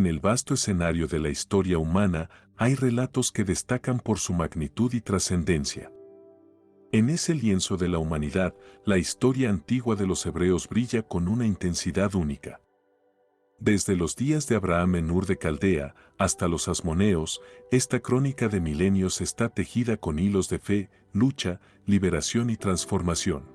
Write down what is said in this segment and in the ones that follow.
En el vasto escenario de la historia humana, hay relatos que destacan por su magnitud y trascendencia. En ese lienzo de la humanidad, la historia antigua de los hebreos brilla con una intensidad única. Desde los días de Abraham en Ur de Caldea hasta los asmoneos, esta crónica de milenios está tejida con hilos de fe, lucha, liberación y transformación.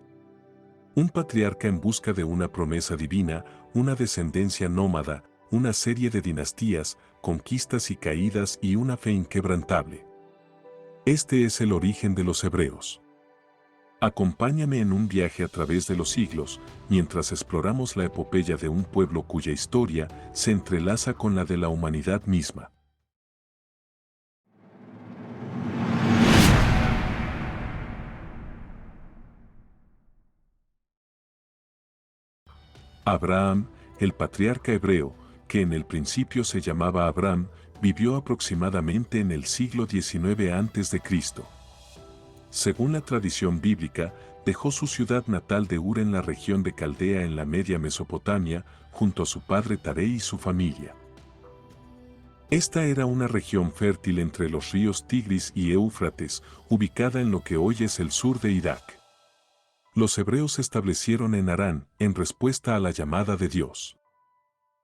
Un patriarca en busca de una promesa divina, una descendencia nómada, una serie de dinastías, conquistas y caídas y una fe inquebrantable. Este es el origen de los hebreos. Acompáñame en un viaje a través de los siglos, mientras exploramos la epopeya de un pueblo cuya historia se entrelaza con la de la humanidad misma. Abraham, el patriarca hebreo, que en el principio se llamaba Abram, vivió aproximadamente en el siglo XIX a.C. Según la tradición bíblica, dejó su ciudad natal de Ur en la región de Caldea en la media Mesopotamia, junto a su padre Taré y su familia. Esta era una región fértil entre los ríos Tigris y Éufrates, ubicada en lo que hoy es el sur de Irak. Los hebreos se establecieron en Harán, en respuesta a la llamada de Dios.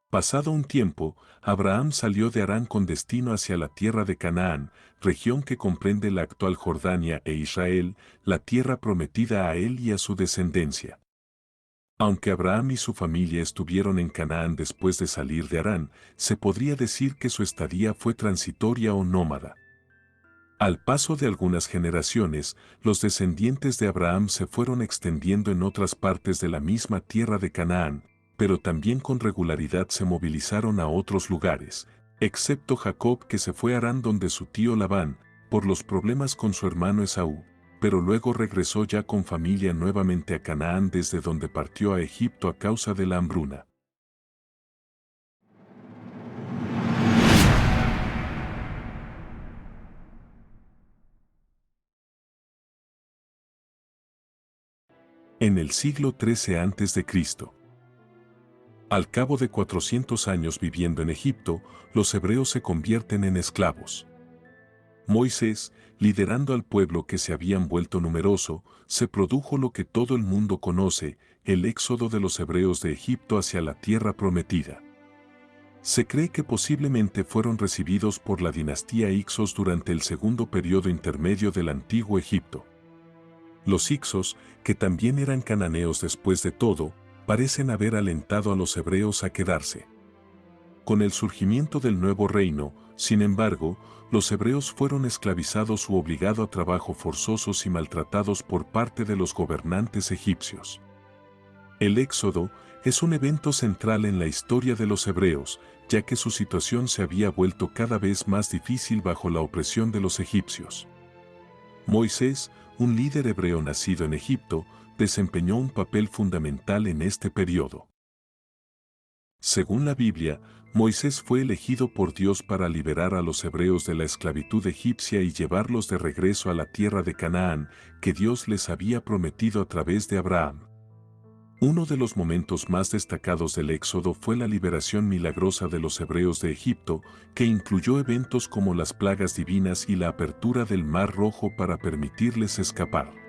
Pasado un tiempo, Abraham salió de Harán con destino hacia la tierra de Canaán, región que comprende la actual Jordania e Israel, la tierra prometida a él y a su descendencia. Aunque Abraham y su familia estuvieron en Canaán después de salir de Harán, se podría decir que su estadía fue transitoria o nómada. Al paso de algunas generaciones, los descendientes de Abraham se fueron extendiendo en otras partes de la misma tierra de Canaán, pero también con regularidad se movilizaron a otros lugares, excepto Jacob que se fue a Harán donde su tío Labán, por los problemas con su hermano Esaú, pero luego regresó ya con familia nuevamente a Canaán desde donde partió a Egipto a causa de la hambruna. En el siglo XIII a.C., al cabo de 400 años viviendo en Egipto, los hebreos se convierten en esclavos. Moisés, liderando al pueblo que se habían vuelto numeroso, se produjo lo que todo el mundo conoce, el éxodo de los hebreos de Egipto hacia la tierra prometida. Se cree que posiblemente fueron recibidos por la dinastía Hyksos durante el segundo periodo intermedio del antiguo Egipto. Los Hyksos, que también eran cananeos después de todo, parecen haber alentado a los hebreos a quedarse. Con el surgimiento del nuevo reino, sin embargo, los hebreos fueron esclavizados u obligados a trabajo forzosos y maltratados por parte de los gobernantes egipcios. El éxodo es un evento central en la historia de los hebreos, ya que su situación se había vuelto cada vez más difícil bajo la opresión de los egipcios. Moisés, un líder hebreo nacido en Egipto, desempeñó un papel fundamental en este periodo. Según la Biblia, Moisés fue elegido por Dios para liberar a los hebreos de la esclavitud egipcia y llevarlos de regreso a la tierra de Canaán, que Dios les había prometido a través de Abraham. Uno de los momentos más destacados del Éxodo fue la liberación milagrosa de los hebreos de Egipto, que incluyó eventos como las plagas divinas y la apertura del Mar Rojo para permitirles escapar.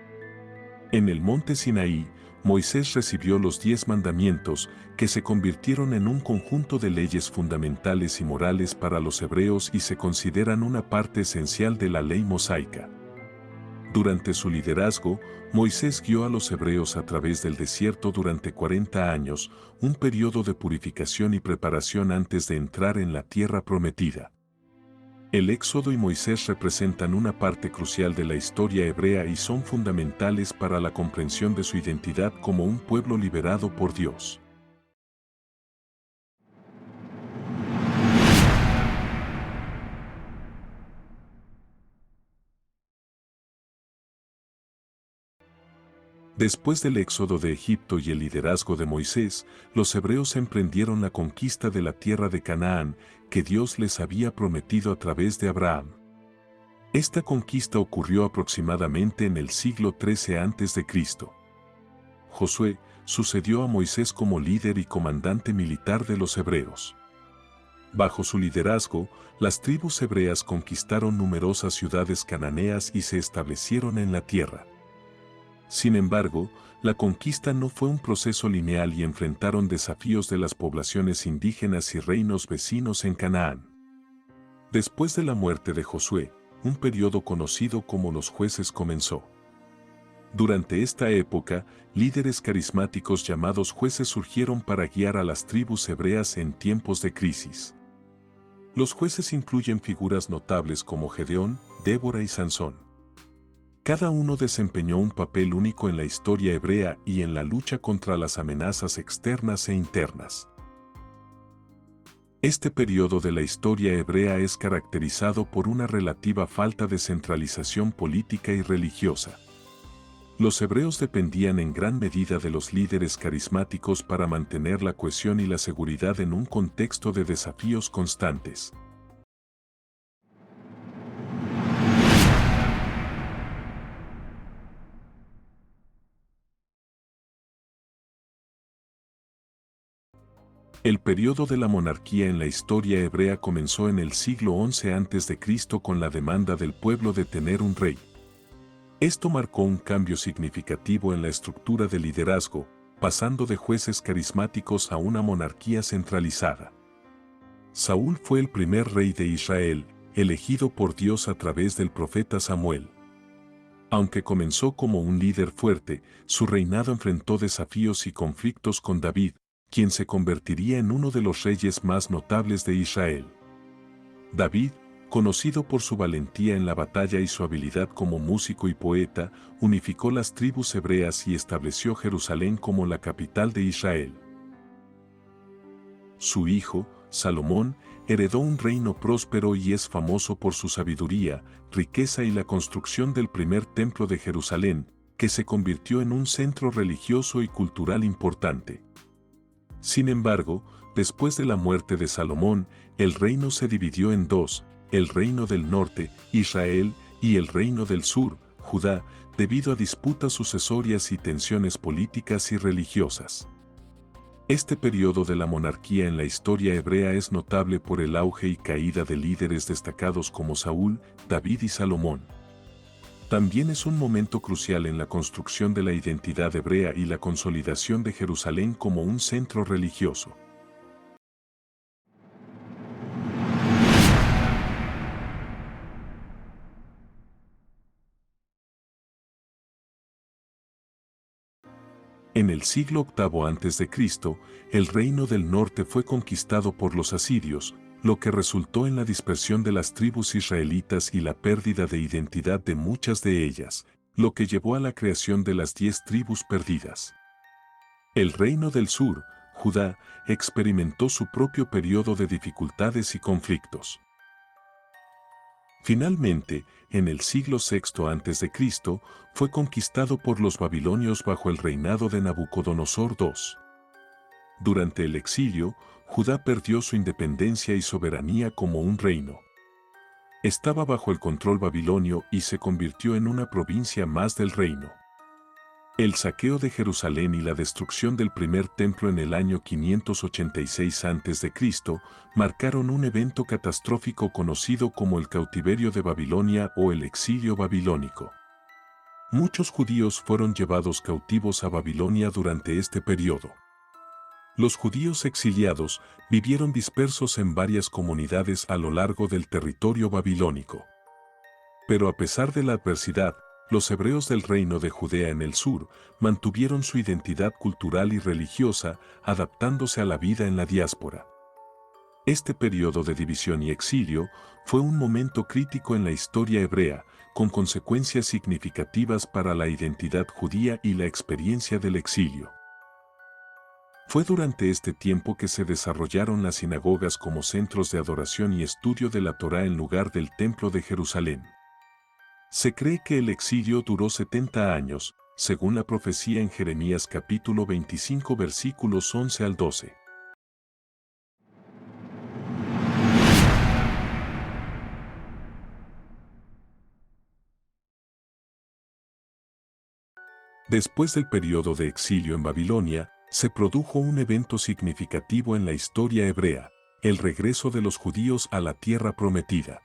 En el monte Sinaí, Moisés recibió los 10 mandamientos, que se convirtieron en un conjunto de leyes fundamentales y morales para los hebreos y se consideran una parte esencial de la ley mosaica. Durante su liderazgo, Moisés guió a los hebreos a través del desierto durante 40 años, un periodo de purificación y preparación antes de entrar en la tierra prometida. El Éxodo y Moisés representan una parte crucial de la historia hebrea y son fundamentales para la comprensión de su identidad como un pueblo liberado por Dios. Después del éxodo de Egipto y el liderazgo de Moisés, los hebreos emprendieron la conquista de la tierra de Canaán, que Dios les había prometido a través de Abraham. Esta conquista ocurrió aproximadamente en el siglo XIII a.C. Josué sucedió a Moisés como líder y comandante militar de los hebreos. Bajo su liderazgo, las tribus hebreas conquistaron numerosas ciudades cananeas y se establecieron en la tierra. Sin embargo, la conquista no fue un proceso lineal y enfrentaron desafíos de las poblaciones indígenas y reinos vecinos en Canaán. Después de la muerte de Josué, un periodo conocido como los jueces comenzó. Durante esta época, líderes carismáticos llamados jueces surgieron para guiar a las tribus hebreas en tiempos de crisis. Los jueces incluyen figuras notables como Gedeón, Débora y Sansón. Cada uno desempeñó un papel único en la historia hebrea y en la lucha contra las amenazas externas e internas. Este periodo de la historia hebrea es caracterizado por una relativa falta de centralización política y religiosa. Los hebreos dependían en gran medida de los líderes carismáticos para mantener la cohesión y la seguridad en un contexto de desafíos constantes. El periodo de la monarquía en la historia hebrea comenzó en el siglo XI a.C. con la demanda del pueblo de tener un rey. Esto marcó un cambio significativo en la estructura de liderazgo, pasando de jueces carismáticos a una monarquía centralizada. Saúl fue el primer rey de Israel, elegido por Dios a través del profeta Samuel. Aunque comenzó como un líder fuerte, su reinado enfrentó desafíos y conflictos con David, quien se convertiría en uno de los reyes más notables de Israel. David, conocido por su valentía en la batalla y su habilidad como músico y poeta, unificó las tribus hebreas y estableció Jerusalén como la capital de Israel. Su hijo, Salomón, heredó un reino próspero y es famoso por su sabiduría, riqueza y la construcción del primer templo de Jerusalén, que se convirtió en un centro religioso y cultural importante. Sin embargo, después de la muerte de Salomón, el reino se dividió en dos: el reino del norte, Israel, y el reino del sur, Judá, debido a disputas sucesorias y tensiones políticas y religiosas. Este periodo de la monarquía en la historia hebrea es notable por el auge y caída de líderes destacados como Saúl, David y Salomón. También es un momento crucial en la construcción de la identidad hebrea y la consolidación de Jerusalén como un centro religioso. En el siglo VIII a.C., el reino del norte fue conquistado por los asirios, lo que resultó en la dispersión de las tribus israelitas y la pérdida de identidad de muchas de ellas, lo que llevó a la creación de las 10 tribus perdidas. El reino del sur, Judá, experimentó su propio periodo de dificultades y conflictos. Finalmente, en el siglo VI a.C., fue conquistado por los babilonios bajo el reinado de Nabucodonosor II. Durante el exilio, Judá perdió su independencia y soberanía como un reino. Estaba bajo el control babilonio y se convirtió en una provincia más del reino. El saqueo de Jerusalén y la destrucción del primer templo en el año 586 a.C. marcaron un evento catastrófico conocido como el cautiverio de Babilonia o el exilio babilónico. Muchos judíos fueron llevados cautivos a Babilonia durante este periodo. Los judíos exiliados vivieron dispersos en varias comunidades a lo largo del territorio babilónico. Pero a pesar de la adversidad, los hebreos del reino de Judea en el sur mantuvieron su identidad cultural y religiosa, adaptándose a la vida en la diáspora. Este periodo de división y exilio fue un momento crítico en la historia hebrea, con consecuencias significativas para la identidad judía y la experiencia del exilio. Fue durante este tiempo que se desarrollaron las sinagogas como centros de adoración y estudio de la Torá en lugar del Templo de Jerusalén. Se cree que el exilio duró 70 años, según la profecía en Jeremías capítulo 25 versículos 11 al 12. Después del periodo de exilio en Babilonia, se produjo un evento significativo en la historia hebrea: el regreso de los judíos a la tierra prometida.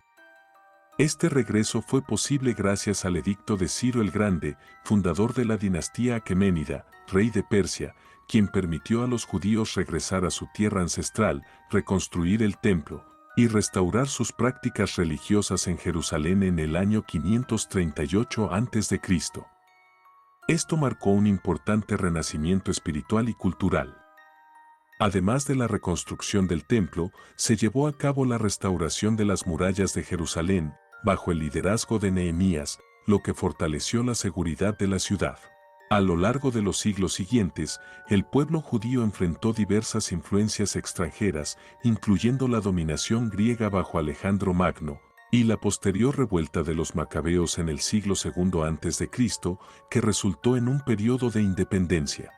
Este regreso fue posible gracias al edicto de Ciro el Grande, fundador de la dinastía aqueménida, rey de Persia, quien permitió a los judíos regresar a su tierra ancestral, reconstruir el templo y restaurar sus prácticas religiosas en Jerusalén en el año 538 a.C. Esto marcó un importante renacimiento espiritual y cultural. Además de la reconstrucción del templo, se llevó a cabo la restauración de las murallas de Jerusalén, bajo el liderazgo de Nehemías, lo que fortaleció la seguridad de la ciudad. A lo largo de los siglos siguientes, el pueblo judío enfrentó diversas influencias extranjeras, incluyendo la dominación griega bajo Alejandro Magno, y la posterior revuelta de los macabeos en el siglo II a.C., que resultó en un periodo de independencia.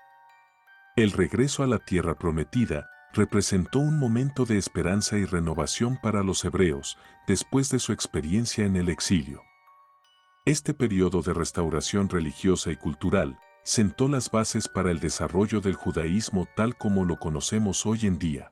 El regreso a la tierra prometida representó un momento de esperanza y renovación para los hebreos, después de su experiencia en el exilio. Este periodo de restauración religiosa y cultural sentó las bases para el desarrollo del judaísmo tal como lo conocemos hoy en día.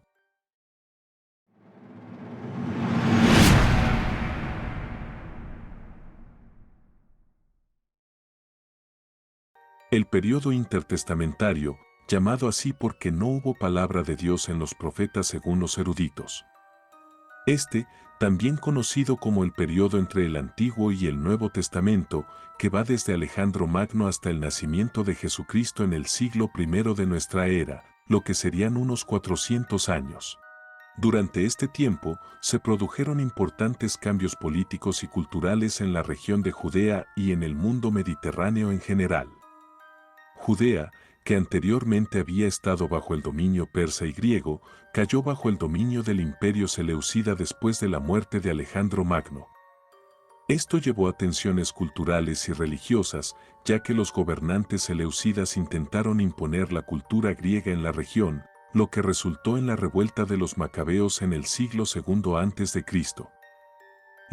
El periodo intertestamentario, llamado así porque no hubo palabra de Dios en los profetas según los eruditos. También conocido como el periodo entre el Antiguo y el Nuevo Testamento, que va desde Alejandro Magno hasta el nacimiento de Jesucristo en el siglo I de nuestra era, lo que serían unos 400 años. Durante este tiempo, se produjeron importantes cambios políticos y culturales en la región de Judea y en el mundo mediterráneo en general. Judea, que anteriormente había estado bajo el dominio persa y griego, cayó bajo el dominio del imperio seleucida después de la muerte de Alejandro Magno. Esto llevó a tensiones culturales y religiosas, ya que los gobernantes seleucidas intentaron imponer la cultura griega en la región, lo que resultó en la revuelta de los macabeos en el siglo II a.C.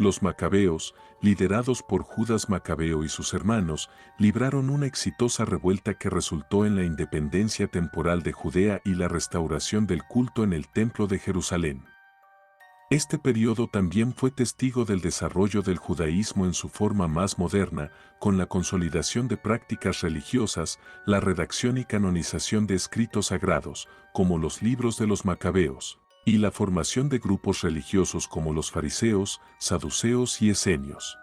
Los macabeos, liderados por Judas Macabeo y sus hermanos, libraron una exitosa revuelta que resultó en la independencia temporal de Judea y la restauración del culto en el Templo de Jerusalén. Este periodo también fue testigo del desarrollo del judaísmo en su forma más moderna, con la consolidación de prácticas religiosas, la redacción y canonización de escritos sagrados, como los libros de los macabeos, y la formación de grupos religiosos como los fariseos, saduceos y esenios.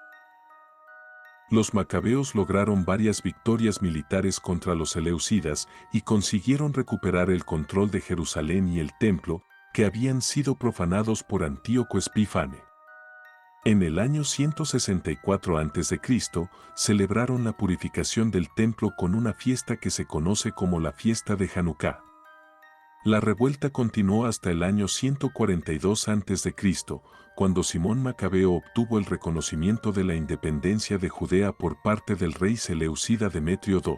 Los macabeos lograron varias victorias militares contra los seleucidas y consiguieron recuperar el control de Jerusalén y el templo, que habían sido profanados por Antíoco Epífanes. En el año 164 a.C., celebraron la purificación del templo con una fiesta que se conoce como la fiesta de Hanukkah. La revuelta continuó hasta el año 142 a.C., cuando Simón Macabeo obtuvo el reconocimiento de la independencia de Judea por parte del rey seleucida Demetrio II.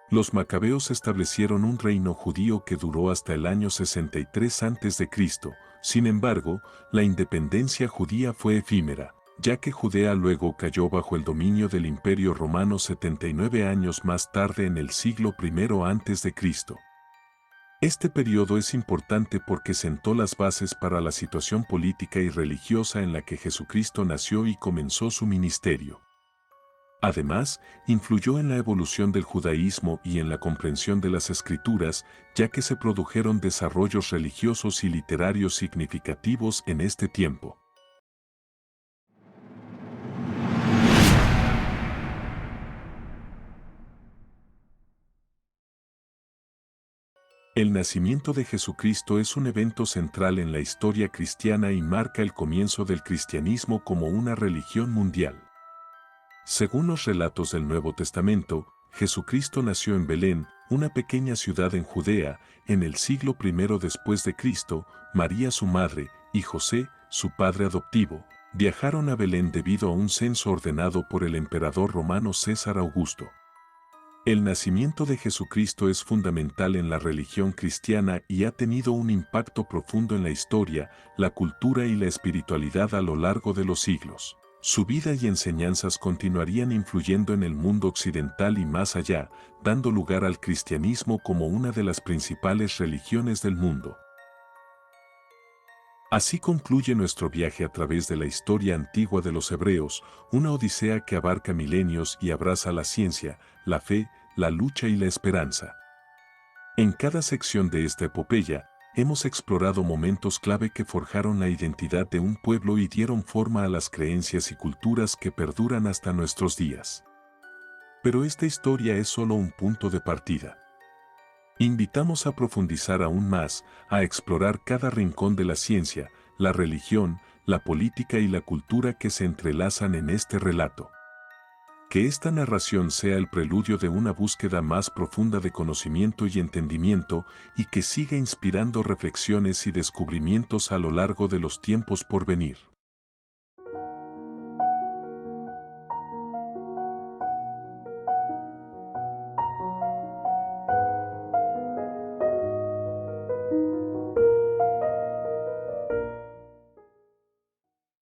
Los macabeos establecieron un reino judío que duró hasta el año 63 a.C., sin embargo, la independencia judía fue efímera, ya que Judea luego cayó bajo el dominio del Imperio Romano 79 años más tarde en el siglo I a.C. Este periodo es importante porque sentó las bases para la situación política y religiosa en la que Jesucristo nació y comenzó su ministerio. Además, influyó en la evolución del judaísmo y en la comprensión de las escrituras, ya que se produjeron desarrollos religiosos y literarios significativos en este tiempo. El nacimiento de Jesucristo es un evento central en la historia cristiana y marca el comienzo del cristianismo como una religión mundial. Según los relatos del Nuevo Testamento, Jesucristo nació en Belén, una pequeña ciudad en Judea, en el siglo I después de Cristo. María su madre, y José, su padre adoptivo, viajaron a Belén debido a un censo ordenado por el emperador romano César Augusto. El nacimiento de Jesucristo es fundamental en la religión cristiana y ha tenido un impacto profundo en la historia, la cultura y la espiritualidad a lo largo de los siglos. Su vida y enseñanzas continuarían influyendo en el mundo occidental y más allá, dando lugar al cristianismo como una de las principales religiones del mundo. Así concluye nuestro viaje a través de la historia antigua de los hebreos, una odisea que abarca milenios y abraza la ciencia, la fe, la lucha y la esperanza. En cada sección de esta epopeya, hemos explorado momentos clave que forjaron la identidad de un pueblo y dieron forma a las creencias y culturas que perduran hasta nuestros días. Pero esta historia es solo un punto de partida. Invitamos a profundizar aún más, a explorar cada rincón de la ciencia, la religión, la política y la cultura que se entrelazan en este relato. Que esta narración sea el preludio de una búsqueda más profunda de conocimiento y entendimiento y que siga inspirando reflexiones y descubrimientos a lo largo de los tiempos por venir.